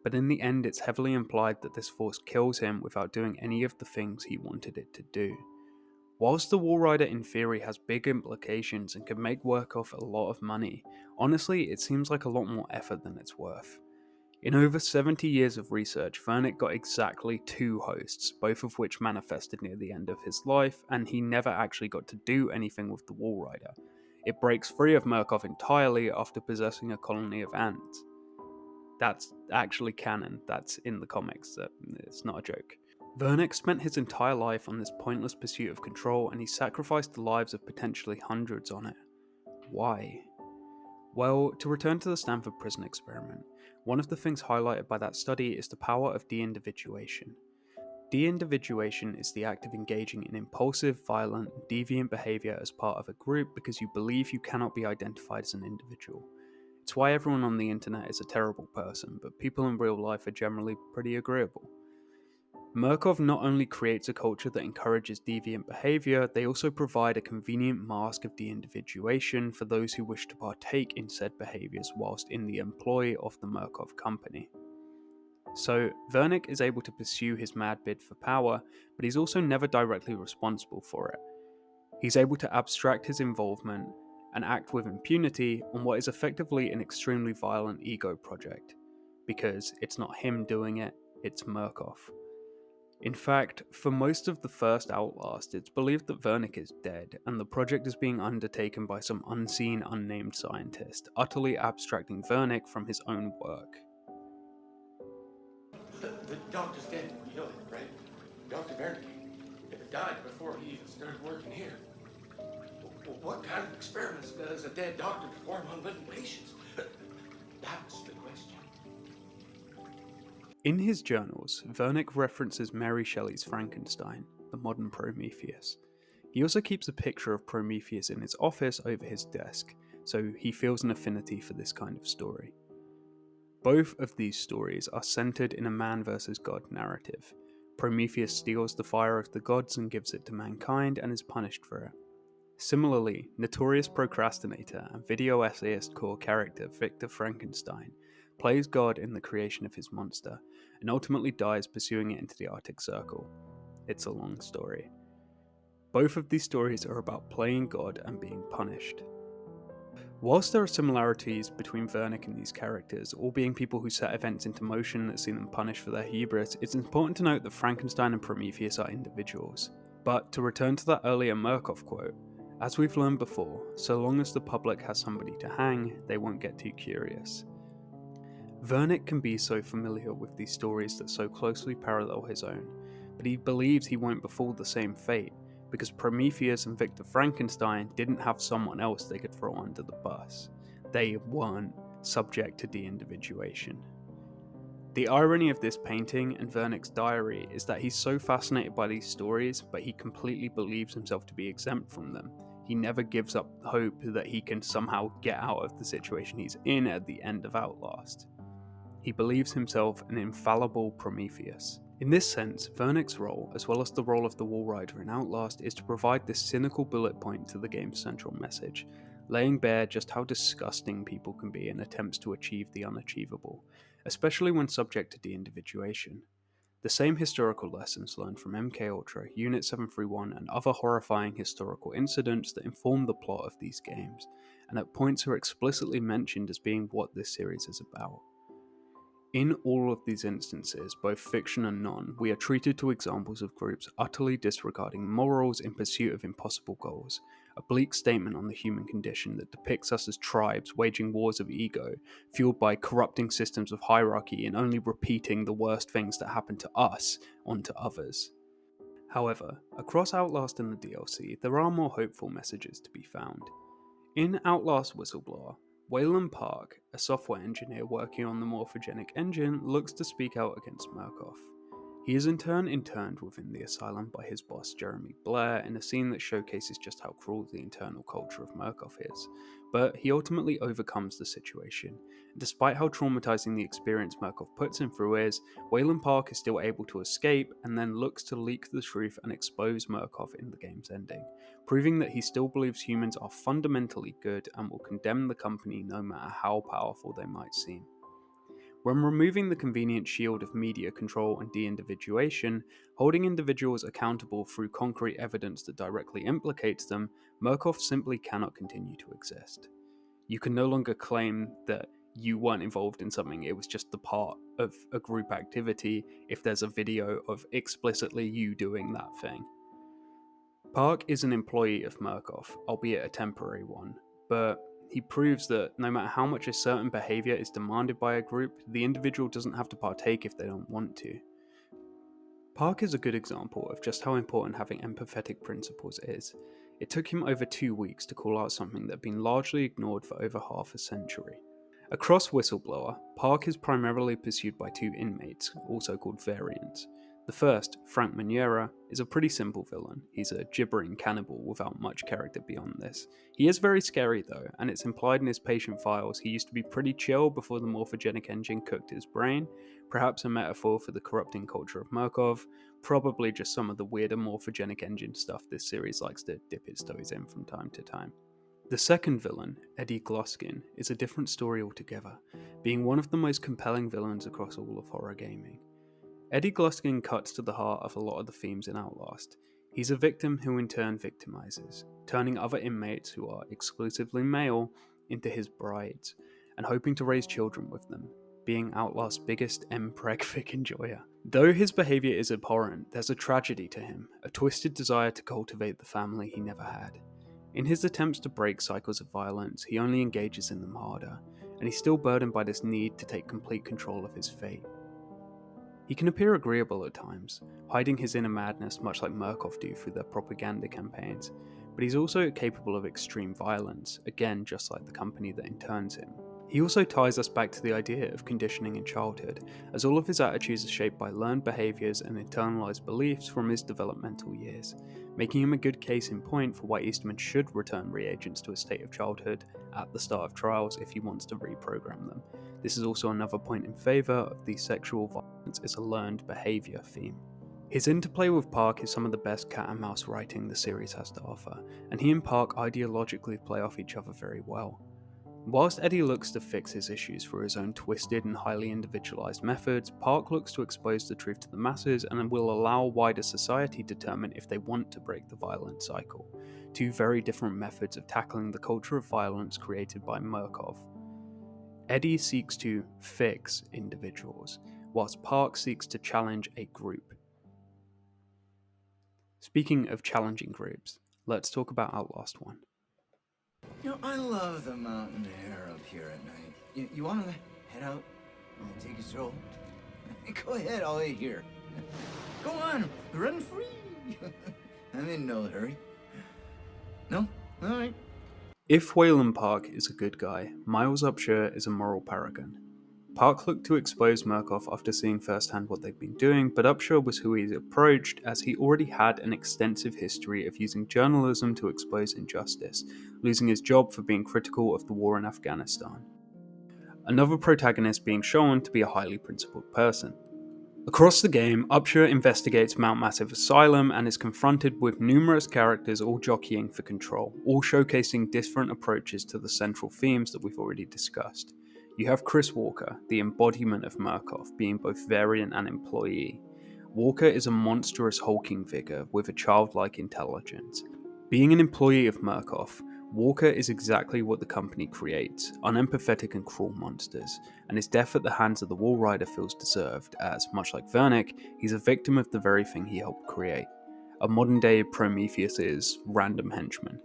But in the end, it's heavily implied that this force kills him without doing any of the things he wanted it to do. Whilst the Walrider in theory has big implications and can make Murkoff a lot of money, honestly it seems like a lot more effort than it's worth. In over 70 years of research, Vernick got exactly 2 hosts, both of which manifested near the end of his life, and he never actually got to do anything with the Walrider. It breaks free of Murkoff entirely after possessing a colony of ants. That's actually canon, that's in the comics, it's not a joke. Vernick spent his entire life on this pointless pursuit of control, and he sacrificed the lives of potentially hundreds on it. Why? Well, to return to the Stanford prison experiment, one of the things highlighted by that study is the power of de-individuation. De-individuation is the act of engaging in impulsive, violent, and deviant behaviour as part of a group because you believe you cannot be identified as an individual. It's why everyone on the internet is a terrible person, but people in real life are generally pretty agreeable. Murkoff not only creates a culture that encourages deviant behaviour, they also provide a convenient mask of de-individuation for those who wish to partake in said behaviours whilst in the employ of the Murkoff company. So, Vernick is able to pursue his mad bid for power, but he's also never directly responsible for it. He's able to abstract his involvement and act with impunity on what is effectively an extremely violent ego project, because it's not him doing it, it's Murkoff. In fact, for most of the first Outlast, it's believed that Vernick is dead, and the project is being undertaken by some unseen, unnamed scientist, utterly abstracting Vernick from his own work. The doctor's dead, you know that, right? Dr. Vernick died before he even started working here. What kind of experiments does a dead doctor perform on living patients? That's the question. In his journals, Vernick references Mary Shelley's Frankenstein, the modern Prometheus. He also keeps a picture of Prometheus in his office over his desk, so he feels an affinity for this kind of story. Both of these stories are centered in a man versus God narrative. Prometheus steals the fire of the gods and gives it to mankind and is punished for it. Similarly, notorious procrastinator and video essayist core character Victor Frankenstein plays God in the creation of his monster, and ultimately dies pursuing it into the Arctic Circle. It's a long story. Both of these stories are about playing God and being punished. Whilst there are similarities between Vernick and these characters, all being people who set events into motion that see them punished for their hubris, it's important to note that Frankenstein and Prometheus are individuals. But to return to that earlier Murkoff quote, as we've learned before, so long as the public has somebody to hang, they won't get too curious. Vernick can be so familiar with these stories that so closely parallel his own, but he believes he won't befall the same fate, because Prometheus and Victor Frankenstein didn't have someone else they could throw under the bus. They weren't subject to de-individuation. The irony of this painting and Vernick's diary is that he's so fascinated by these stories, but he completely believes himself to be exempt from them. He never gives up hope that he can somehow get out of the situation he's in at the end of Outlast. He believes himself an infallible Prometheus. In this sense, Vernick's role, as well as the role of the Walrider in Outlast, is to provide this cynical bullet point to the game's central message. laying bare just how disgusting people can be in attempts to achieve the unachievable, especially when subject to de-individuation. The same historical lessons learned from MK Ultra, Unit 731, and other horrifying historical incidents that inform the plot of these games, and at points are explicitly mentioned as being what this series is about. In all of these instances, both fiction and non, we are treated to examples of groups utterly disregarding morals in pursuit of impossible goals, a bleak statement on the human condition that depicts us as tribes waging wars of ego, fueled by corrupting systems of hierarchy and only repeating the worst things that happen to us onto others. However, across Outlast and the DLC, there are more hopeful messages to be found. In Outlast Whistleblower, Wayland Park, a software engineer working on the morphogenic engine, looks to speak out against Murkoff. He is in turn interned within the asylum by his boss Jeremy Blair in a scene that showcases just how cruel the internal culture of Murkoff is, but he ultimately overcomes the situation. Despite how traumatizing the experience Murkoff puts him through is, Wayland Park is still able to escape and then looks to leak the truth and expose Murkoff in the game's ending, proving that he still believes humans are fundamentally good and will condemn the company no matter how powerful they might seem. When removing the convenient shield of media control and de-individuation, holding individuals accountable through concrete evidence that directly implicates them, Murkoff simply cannot continue to exist. You can no longer claim that you weren't involved in something, it was just the part of a group activity if there's a video of explicitly you doing that thing. Park is an employee of Murkoff, albeit a temporary one, but he proves that no matter how much a certain behaviour is demanded by a group, the individual doesn't have to partake if they don't want to. Park is a good example of just how important having empathetic principles is. It took him over 2 weeks to call out something that had been largely ignored for over half a century. Across Whistleblower, Park is primarily pursued by two inmates, also called variants. The first, Frank Manera, is a pretty simple villain. He's a gibbering cannibal without much character beyond this. He is very scary though, and it's implied in his patient files he used to be pretty chill before the morphogenic engine cooked his brain, perhaps a metaphor for the corrupting culture of Murkoff, probably just some of the weirder morphogenic engine stuff this series likes to dip its toes in from time to time. The second villain, Eddie Gloskin, is a different story altogether, being one of the most compelling villains across all of horror gaming. Eddie Gloskin cuts to the heart of a lot of the themes in Outlast. He's a victim who in turn victimizes, turning other inmates who are exclusively male into his brides, and hoping to raise children with them, being Outlast's biggest empreg enjoyer. Though his behaviour is abhorrent, there's a tragedy to him, a twisted desire to cultivate the family he never had. In his attempts to break cycles of violence, he only engages in them harder, and he's still burdened by this need to take complete control of his fate. He can appear agreeable at times, hiding his inner madness much like Murkoff do through their propaganda campaigns, but he's also capable of extreme violence, again just like the company that interns him. He also ties us back to the idea of conditioning in childhood, as all of his attitudes are shaped by learned behaviours and internalized beliefs from his developmental years, making him a good case in point for why Eastman should return reagents to a state of childhood at the start of Trials if he wants to reprogram them. This is also another point in favour of the sexual violence as a learned behaviour theme. His interplay with Park is some of the best cat and mouse writing the series has to offer, and he and Park ideologically play off each other very well. Whilst Eddie looks to fix his issues through his own twisted and highly individualized methods, Park looks to expose the truth to the masses and will allow wider society determine if they want to break the violent cycle. Two very different methods of tackling the culture of violence created by Murkoff. Eddie seeks to fix individuals, whilst Park seeks to challenge a group. Speaking of challenging groups, let's talk about Outlast 1. You know, I love the mountain air up here at night. You want to head out and take a stroll? Go ahead, I'll wait here. Go on, run free. I'm in no hurry. No? All right. If Wayland Park is a good guy, Miles Upshur is a moral paragon. Park looked to expose Murkoff after seeing firsthand what they've been doing, but Upshur was who he approached as he already had an extensive history of using journalism to expose injustice, losing his job for being critical of the war in Afghanistan. Another protagonist being shown to be a highly principled person. Across the game, Upshur investigates Mount Massive Asylum and is confronted with numerous characters all jockeying for control, all showcasing different approaches to the central themes that we've already discussed. You have Chris Walker, the embodiment of Murkoff, being both variant and employee. Walker is a monstrous hulking figure with a childlike intelligence. Being an employee of Murkoff, Walker is exactly what the company creates, unempathetic and cruel monsters, and his death at the hands of the Wall Rider feels deserved as, much like Vernick, he's a victim of the very thing he helped create. A modern-day Prometheus is random henchman.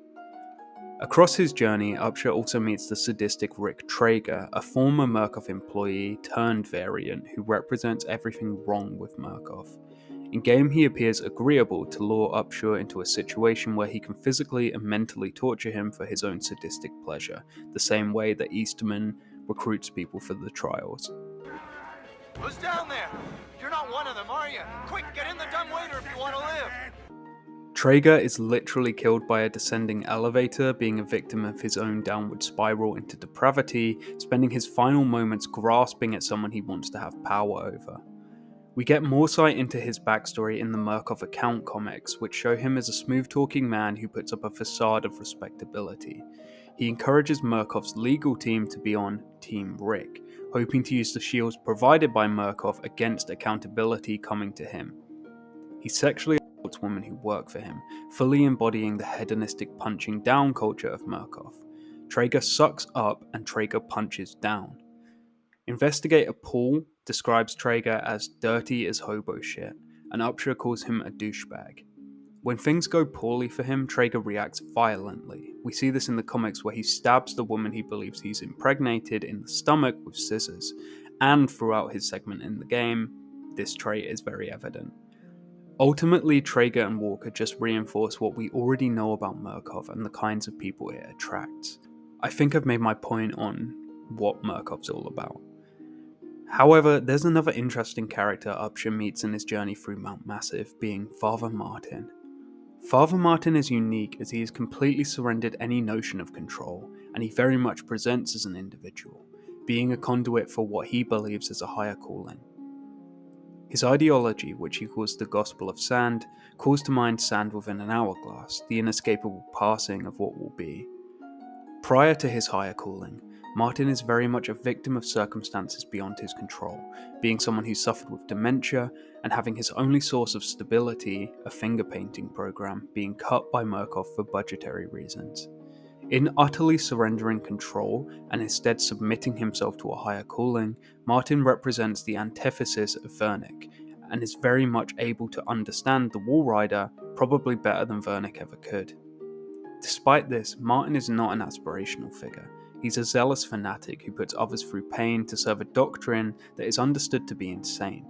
Across his journey, Upshur also meets the sadistic Rick Traeger, a former Murkoff employee turned variant who represents everything wrong with Murkoff. In-game, he appears agreeable to lure Upshur into a situation where he can physically and mentally torture him for his own sadistic pleasure, the same way that Easterman recruits people for the trials. Who's down there? You're not one of them, are you? Quick, get in the dumbwaiter if you want to live! Traeger is literally killed by a descending elevator, being a victim of his own downward spiral into depravity, spending his final moments grasping at someone he wants to have power over. We get more sight into his backstory in the Murkoff Account comics, which show him as a smooth-talking man who puts up a facade of respectability. He encourages Murkoff's legal team to be on Team Rick, hoping to use the shields provided by Murkoff against accountability coming to him. He sexually assaults women who work for him, fully embodying the hedonistic punching down culture of Murkoff. Traeger sucks up and Traeger punches down. Investigator Paul describes Traeger as dirty as hobo shit, and Upshur calls him a douchebag. When things go poorly for him, Traeger reacts violently. We see this in the comics where he stabs the woman he believes he's impregnated in the stomach with scissors, and throughout his segment in the game, this trait is very evident. Ultimately, Traeger and Walker just reinforce what we already know about Murkoff and the kinds of people it attracts. I think I've made my point on what Murkoff's all about. However, there's another interesting character Upshur meets in his journey through Mount Massive, being Father Martin. Father Martin is unique as he has completely surrendered any notion of control, and he very much presents as an individual, being a conduit for what he believes is a higher calling. His ideology, which he calls the Gospel of Sand, calls to mind sand within an hourglass, the inescapable passing of what will be. Prior to his higher calling, Martin is very much a victim of circumstances beyond his control, being someone who suffered with dementia and having his only source of stability, a finger painting program, being cut by Murkoff for budgetary reasons. In utterly surrendering control and instead submitting himself to a higher calling, Martin represents the antithesis of Vernick, and is very much able to understand the Wall Rider probably better than Vernick ever could. Despite this, Martin is not an aspirational figure. He's a zealous fanatic who puts others through pain to serve a doctrine that is understood to be insane.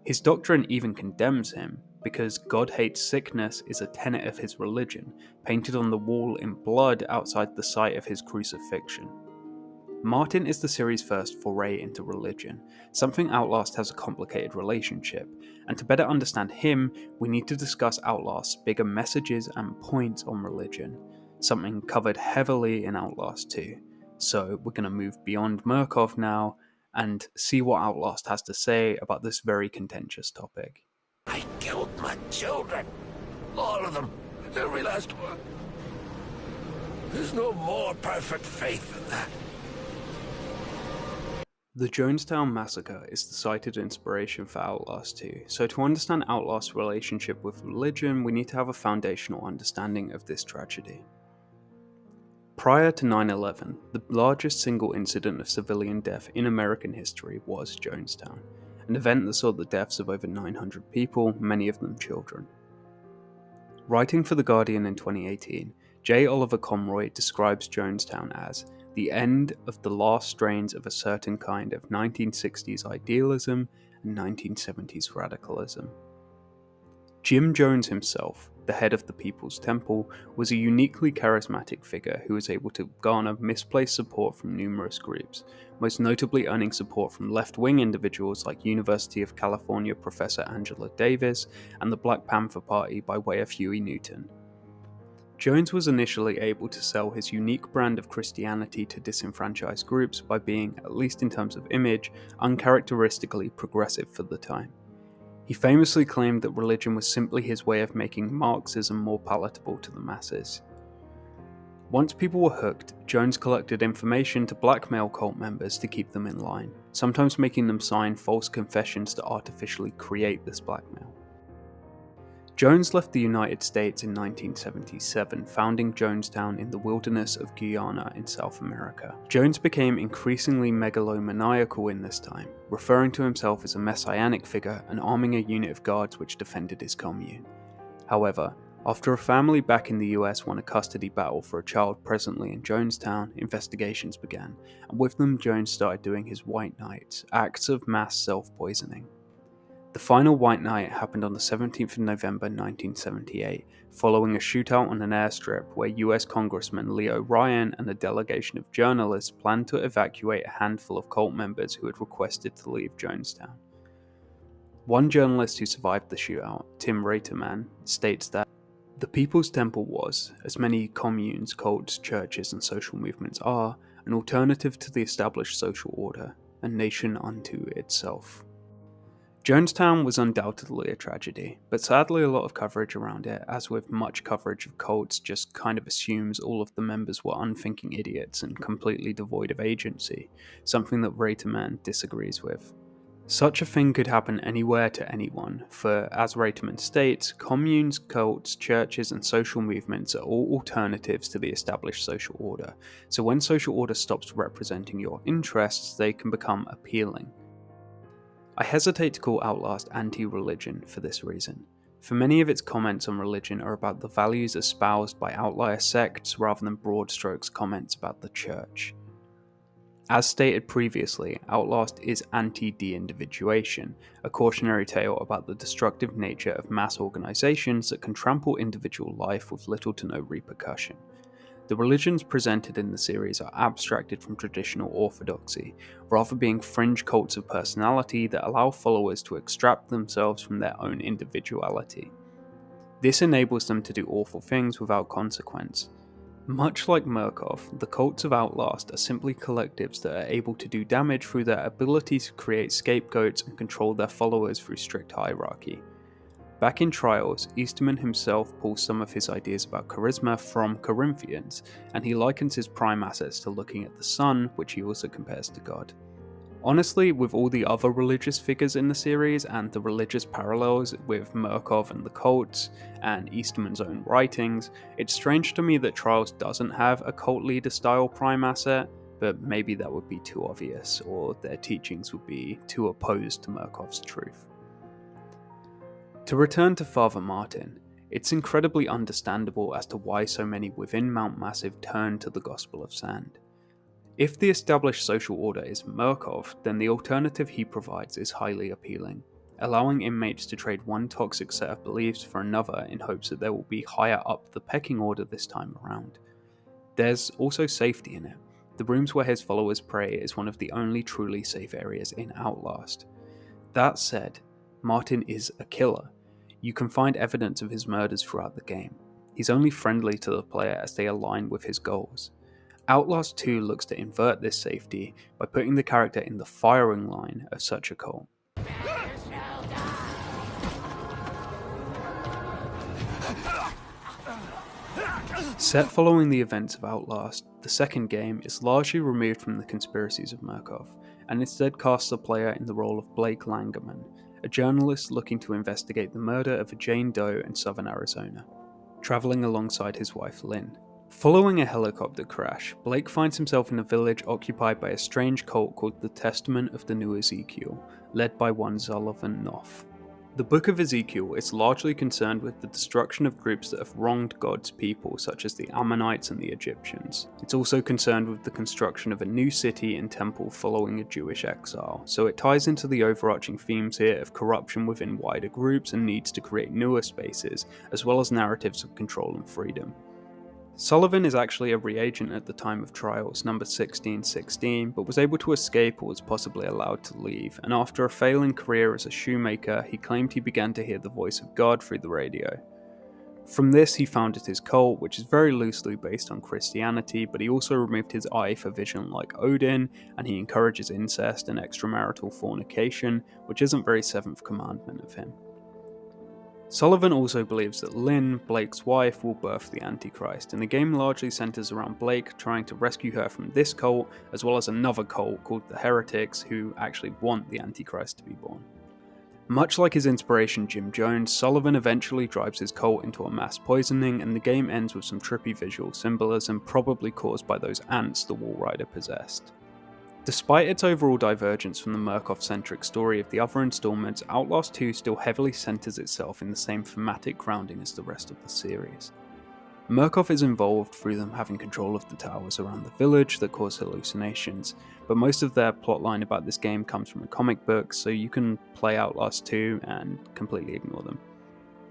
His doctrine even condemns him, because God hates sickness is a tenet of his religion, painted on the wall in blood outside the site of his crucifixion. Martin is the series' first foray into religion, something Outlast has a complicated relationship, and to better understand him, we need to discuss Outlast's bigger messages and points on religion, something covered heavily in Outlast 2. So we're going to move beyond Murkoff now, and see what Outlast has to say about this very contentious topic. I killed my children. All of them. Every last one. There's no more perfect faith than that. The Jonestown Massacre is the cited inspiration for Outlast 2, so to understand Outlast's relationship with religion, we need to have a foundational understanding of this tragedy. Prior to 9/11, the largest single incident of civilian death in American history was Jonestown, an event that saw the deaths of over 900 people, many of them children. Writing for The Guardian in 2018, J. Oliver Conroy describes Jonestown as the end of the last strains of a certain kind of 1960s idealism and 1970s radicalism. Jim Jones himself, the head of the People's Temple, was a uniquely charismatic figure who was able to garner misplaced support from numerous groups, most notably earning support from left-wing individuals like University of California Professor Angela Davis and the Black Panther Party by way of Huey Newton. Jones was initially able to sell his unique brand of Christianity to disenfranchised groups by being, at least in terms of image, uncharacteristically progressive for the time. He famously claimed that religion was simply his way of making Marxism more palatable to the masses. Once people were hooked, Jones collected information to blackmail cult members to keep them in line, sometimes making them sign false confessions to artificially create this blackmail. Jones left the United States in 1977, founding Jonestown in the wilderness of Guyana in South America. Jones became increasingly megalomaniacal in this time, referring to himself as a messianic figure and arming a unit of guards which defended his commune. However, after a family back in the US won a custody battle for a child presently in Jonestown, investigations began, and with them Jones started doing his White Nights, acts of mass self-poisoning. The final White Night happened on the 17th of November 1978, following a shootout on an airstrip where US Congressman Leo Ryan and a delegation of journalists planned to evacuate a handful of cult members who had requested to leave Jonestown. One journalist who survived the shootout, Tim Reiterman, states that the People's Temple was, as many communes, cults, churches, and social movements are, an alternative to the established social order, a nation unto itself. Jonestown was undoubtedly a tragedy, but sadly a lot of coverage around it, as with much coverage of cults, just kind of assumes all of the members were unthinking idiots and completely devoid of agency, something that Reiterman disagrees with. Such a thing could happen anywhere to anyone, for as Reiterman states, communes, cults, churches, and social movements are all alternatives to the established social order, so when social order stops representing your interests, they can become appealing. I hesitate to call Outlast anti-religion for this reason, for many of its comments on religion are about the values espoused by outlier sects rather than broad strokes comments about the church. As stated previously, Outlast is anti-de-individuation, a cautionary tale about the destructive nature of mass organizations that can trample individual life with little to no repercussion. The religions presented in the series are abstracted from traditional orthodoxy, rather being fringe cults of personality that allow followers to extract themselves from their own individuality. This enables them to do awful things without consequence. Much like Murkoff, the cults of Outlast are simply collectives that are able to do damage through their ability to create scapegoats and control their followers through strict hierarchy. Back in Trials, Easterman himself pulls some of his ideas about charisma from Corinthians, and he likens his prime assets to looking at the sun, which he also compares to God. Honestly, with all the other religious figures in the series and the religious parallels with Murkoff and the cults, and Easterman's own writings, it's strange to me that Trials doesn't have a cult leader style prime asset, but maybe that would be too obvious, or their teachings would be too opposed to Murkoff's truth. To return to Father Martin, it's incredibly understandable as to why so many within Mount Massive turn to the Gospel of Sand. If the established social order is Murkoff, then the alternative he provides is highly appealing, allowing inmates to trade one toxic set of beliefs for another in hopes that they will be higher up the pecking order this time around. There's also safety in it. The rooms where his followers pray is one of the only truly safe areas in Outlast. That said, Martin is a killer. You can find evidence of his murders throughout the game. He's only friendly to the player as they align with his goals. Outlast 2 looks to invert this safety by putting the character in the firing line of such a cult. Set following the events of Outlast, the second game is largely removed from the conspiracies of Murkoff, and instead casts the player in the role of Blake Langerman, a journalist looking to investigate the murder of a Jane Doe in southern Arizona, travelling alongside his wife Lynn. Following a helicopter crash, Blake finds himself in a village occupied by a strange cult called the Testament of the New Ezekiel, led by one Sullivan Noth. The Book of Ezekiel is largely concerned with the destruction of groups that have wronged God's people, such as the Ammonites and the Egyptians. It's also concerned with the construction of a new city and temple following a Jewish exile, so it ties into the overarching themes here of corruption within wider groups and needs to create newer spaces, as well as narratives of control and freedom. Sullivan is actually a reagent at the time of Trials, number 1616, but was able to escape or was possibly allowed to leave, and after a failing career as a shoemaker, he claimed he began to hear the voice of God through the radio. From this, he founded his cult, which is very loosely based on Christianity, but he also removed his eye for vision like Odin, and he encourages incest and extramarital fornication, which isn't very Seventh Commandment of him. Sullivan also believes that Lynn, Blake's wife, will birth the Antichrist, and the game largely centers around Blake trying to rescue her from this cult, as well as another cult called the Heretics, who actually want the Antichrist to be born. Much like his inspiration Jim Jones, Sullivan eventually drives his cult into a mass poisoning, and the game ends with some trippy visual symbolism, probably caused by those ants the Walrider possessed. Despite its overall divergence from the Murkoff-centric story of the other installments, Outlast 2 still heavily centers itself in the same thematic grounding as the rest of the series. Murkoff is involved through them having control of the towers around the village that cause hallucinations, but most of their plotline about this game comes from a comic book, so you can play Outlast 2 and completely ignore them.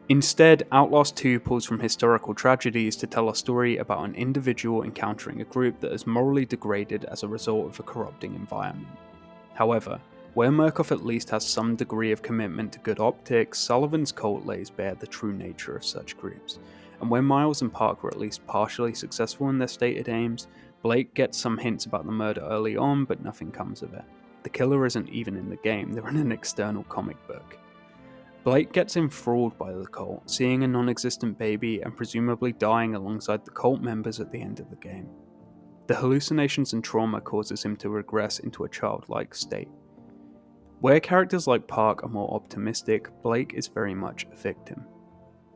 Instead, Outlast 2 pulls from historical tragedies to tell a story about an individual encountering a group that is morally degraded as a result of a corrupting environment. However, where Murkoff at least has some degree of commitment to good optics, Sullivan's cult lays bare the true nature of such groups. And where Miles and Park were at least partially successful in their stated aims, Blake gets some hints about the murder early on, but nothing comes of it. The killer isn't even in the game, they're in an external comic book. Blake gets enthralled by the cult, seeing a non-existent baby and presumably dying alongside the cult members at the end of the game. The hallucinations and trauma causes him to regress into a childlike state. Where characters like Park are more optimistic, Blake is very much a victim.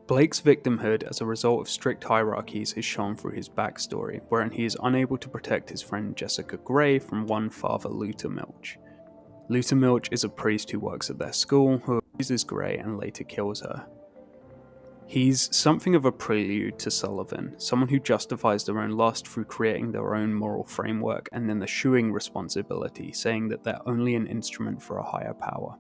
Blake's victimhood as a result of strict hierarchies is shown through his backstory, wherein he is unable to protect his friend Jessica Gray from one Father Lutermilch. Lutermilch is a priest who works at their school, who abuses Gray and later kills her. He's something of a prelude to Sullivan, someone who justifies their own lust through creating their own moral framework and then eschewing responsibility, saying that they're only an instrument for a higher power.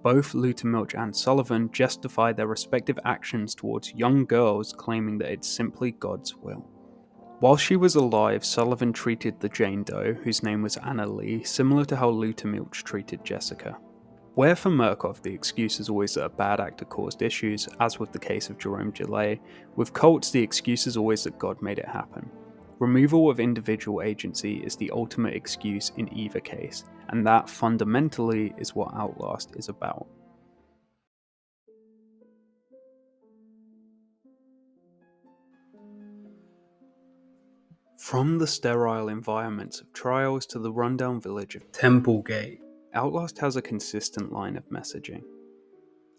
Both Lutermilch and Sullivan justify their respective actions towards young girls, claiming that it's simply God's will. While she was alive, Sullivan treated the Jane Doe, whose name was Anna Lee, similar to how Lutermilch treated Jessica. Where for Murkoff the excuse is always that a bad actor caused issues, as with the case of Jerome Gillet, with cults the excuse is always that God made it happen. Removal of individual agency is the ultimate excuse in either case, and that fundamentally is what Outlast is about. From the sterile environments of Trials to the rundown village of Templegate, Outlast has a consistent line of messaging.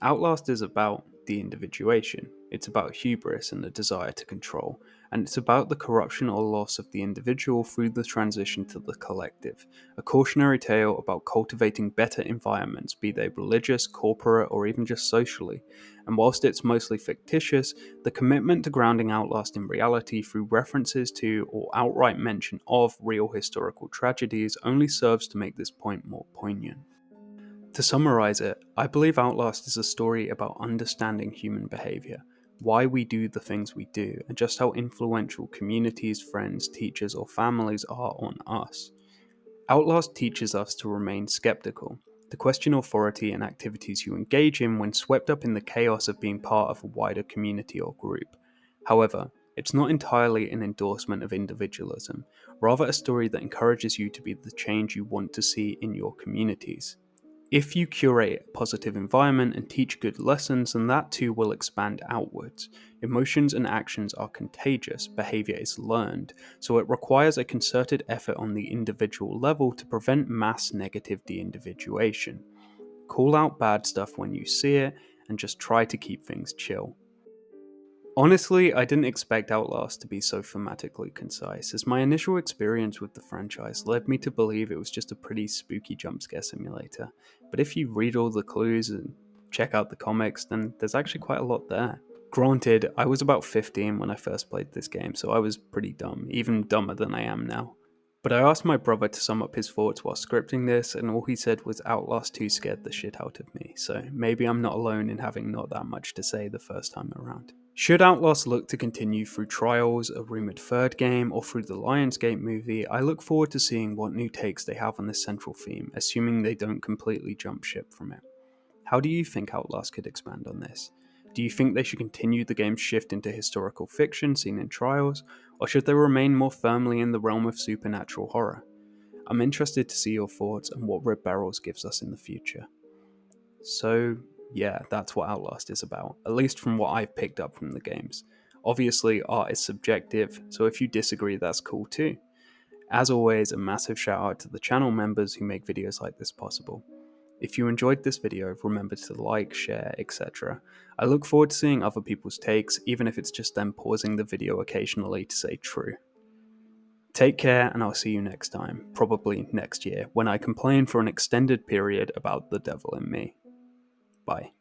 Outlast is about the individuation, it's about hubris and the desire to control, and it's about the corruption or loss of the individual through the transition to the collective, a cautionary tale about cultivating better environments, be they religious, corporate, or even just socially. And whilst it's mostly fictitious, the commitment to grounding Outlast in reality through references to or outright mention of real historical tragedies only serves to make this point more poignant. To summarize it, I believe Outlast is a story about understanding human behavior, why we do the things we do, and just how influential communities, friends, teachers, or families are on us. Outlast teaches us to remain skeptical, to question authority and activities you engage in when swept up in the chaos of being part of a wider community or group. However, it's not entirely an endorsement of individualism, rather a story that encourages you to be the change you want to see in your communities. If you curate a positive environment and teach good lessons, then that too will expand outwards. Emotions and actions are contagious, behavior is learned, so it requires a concerted effort on the individual level to prevent mass negative de-individuation. Call out bad stuff when you see it, and just try to keep things chill. Honestly, I didn't expect Outlast to be so thematically concise, as my initial experience with the franchise led me to believe it was just a pretty spooky jumpscare simulator. But if you read all the clues and check out the comics, then there's actually quite a lot there. Granted, I was about 15 when I first played this game, so I was pretty dumb, even dumber than I am now. But I asked my brother to sum up his thoughts while scripting this, and all he said was Outlast 2 scared the shit out of me, so maybe I'm not alone in having not that much to say the first time around. Should Outlast look to continue through Trials, a rumoured third game, or through the Lionsgate movie, I look forward to seeing what new takes they have on this central theme, assuming they don't completely jump ship from it. How do you think Outlast could expand on this? Do you think they should continue the game's shift into historical fiction seen in Trials, or should they remain more firmly in the realm of supernatural horror? I'm interested to see your thoughts and what Red Barrels gives us in the future. So, yeah, that's what Outlast is about, at least from what I've picked up from the games. Obviously, art is subjective, so if you disagree, that's cool too. As always, a massive shout out to the channel members who make videos like this possible. If you enjoyed this video, remember to like, share, etc. I look forward to seeing other people's takes, even if it's just them pausing the video occasionally to say true. Take care, and I'll see you next time, probably next year, when I complain for an extended period about the devil in me. Bye.